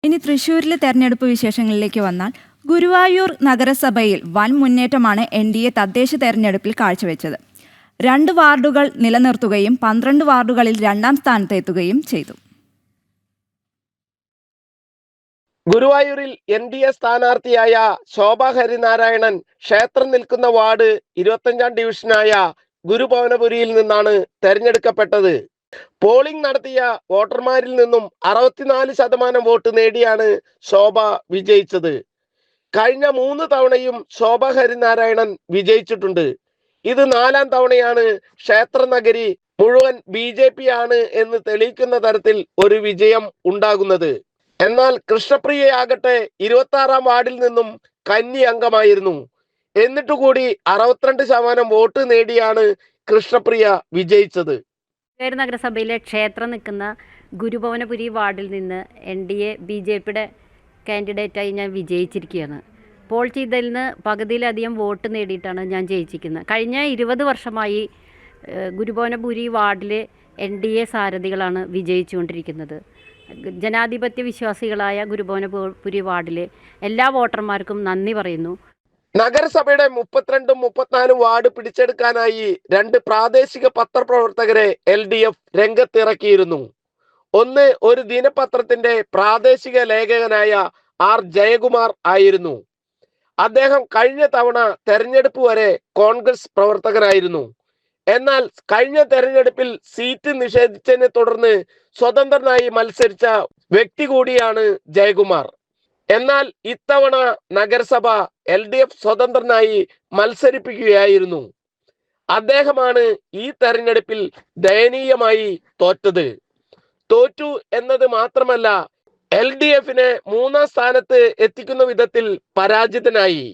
ഇനി തൃശ്ശൂരിലെ തെരഞ്ഞെടുപ്പ് വിശേഷങ്ങളിലേക്ക് വന്നാൽ ഗുരുവായൂർ നഗരസഭയിൽ വൻ മുന്നേറ്റമാണ് NDA തദ്ദേശ തെരഞ്ഞെടുപ്പിൽ കാഴ്ചവെച്ചത്. 2 വാർഡുകൾ നിലനിർത്തുകയും 12 വാർഡുകളിൽ 2ാം സ്ഥാനത്തെത്തുകയും ചെയ്തു. ഗുരുവായൂരിൽ NDA സ്ഥാനാർത്ഥിയായ ശോഭ ഹരിനാരായണൻ ക്ഷേത്രം നിൽക്കുന്ന വാർഡ് 25ാം ഡിവിഷനായ ഗുരുഭവനപുരിയിൽ നിന്നാണ് തെരഞ്ഞെടുക്കപ്പെട്ടത്. പോളിംഗ് നടത്തിയ വോട്ടർമാരിൽ നിന്നും 64% വോട്ട് നേടിയാണ് ശോഭ വിജയിച്ചത്. കഴിഞ്ഞ 3 തവണയും ശോഭ ഹരിനാരായണൻ വിജയിച്ചിട്ടുണ്ട്. ഇത് 4ാം തവണയാണ് ക്ഷേത്ര നഗരി മുഴുവൻ BJP ആണ് എന്ന് തെളിയിക്കുന്ന തരത്തിൽ ഒരു വിജയം ഉണ്ടാകുന്നത്. എന്നാൽ കൃഷ്ണപ്രിയയാകട്ടെ 26ാം വാർഡിൽ നിന്നും കന്നി അംഗമായിരുന്നു. എന്നിട്ടുകൂടി 62% വോട്ട് നേടിയാണ് കൃഷ്ണപ്രിയ വിജയിച്ചത്. നഗരസഭയിലെ ക്ഷേത്രം നിൽക്കുന്ന ഗുരുഭവനപുരി വാർഡിൽ നിന്ന് NDA BJPയുടെ കാൻഡിഡേറ്റായി ഞാൻ വിജയിച്ചിരിക്കുകയാണ്. പോൾ ചെയ്തതിൽ നിന്ന് പകുതിയിലധികം വോട്ട് നേടിയിട്ടാണ് ഞാൻ ജയിച്ചിരിക്കുന്നത്. കഴിഞ്ഞ 20 വർഷമായി ഗുരുഭവനപുരി വാർഡിൽ NDA സാരഥികളാണ് വിജയിച്ചുകൊണ്ടിരിക്കുന്നത്. ജനാധിപത്യ വിശ്വാസികളായ ഗുരുഭവനപുരി വാർഡിലെ എല്ലാ വോട്ടർമാർക്കും നന്ദി പറയുന്നു. നഗരസഭയുടെ 32ഉം 34ഉം വാർഡ് പിടിച്ചെടുക്കാനായി 2 പ്രാദേശിക പത്രപ്രവർത്തകരെ LDF രംഗത്തിറക്കിയിരുന്നു. ഒന്ന് ഒരു ദിനപത്രത്തിന്റെ പ്രാദേശിക ലേഖകനായ R ജയകുമാർ ആയിരുന്നു. അദ്ദേഹം കഴിഞ്ഞ തവണ തെരഞ്ഞെടുപ്പ് വരെ കോൺഗ്രസ് പ്രവർത്തകനായിരുന്നു. എന്നാൽ കഴിഞ്ഞ തെരഞ്ഞെടുപ്പിൽ സീറ്റ് നിഷേധിച്ചതിനെ തുടർന്ന് സ്വതന്ത്രനായി മത്സരിച്ച വ്യക്തി കൂടിയാണ് ജയകുമാർ. എന്നാൽ ഇത്തവണ നഗരസഭ LDF സ്വതന്ത്രനായി മത്സരിപ്പിക്കുകയായിരുന്നു. അദ്ദേഹമാണ് ഈ തെരഞ്ഞെടുപ്പിൽ ദയനീയമായി തോറ്റത്. തോറ്റു എന്നത് മാത്രമല്ല, LDFനെ 3ാം സ്ഥാനത്ത് എത്തിക്കുന്ന വിധത്തിൽ പരാജിതനായി.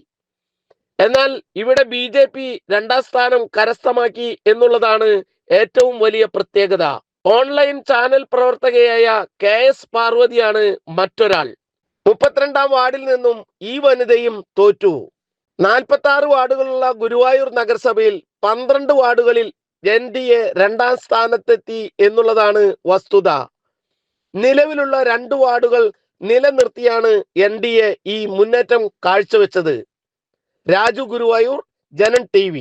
എന്നാൽ ഇവിടെ BJP 2ാം സ്ഥാനം കരസ്ഥമാക്കി എന്നുള്ളതാണ് ഏറ്റവും വലിയ പ്രത്യേകത. ഓൺലൈൻ ചാനൽ പ്രവർത്തകയായ KS പാർവതിയാണ് മറ്റൊരാൾ. 32ാം വാർഡിൽ നിന്നും ഈ വനിതയും തോറ്റു. 46 വാർഡുകളുള്ള ഗുരുവായൂർ നഗരസഭയിൽ 12 വാർഡുകളിൽ NDA 2ാം സ്ഥാനത്തെത്തി എന്നുള്ളതാണ് വസ്തുത. നിലവിലുള്ള 2 വാർഡുകൾ നിലനിർത്തിയാണ് NDA ഈ മുന്നേറ്റം കാഴ്ചവെച്ചത്. രാജു ഗുരുവായൂർ, ജനം TV.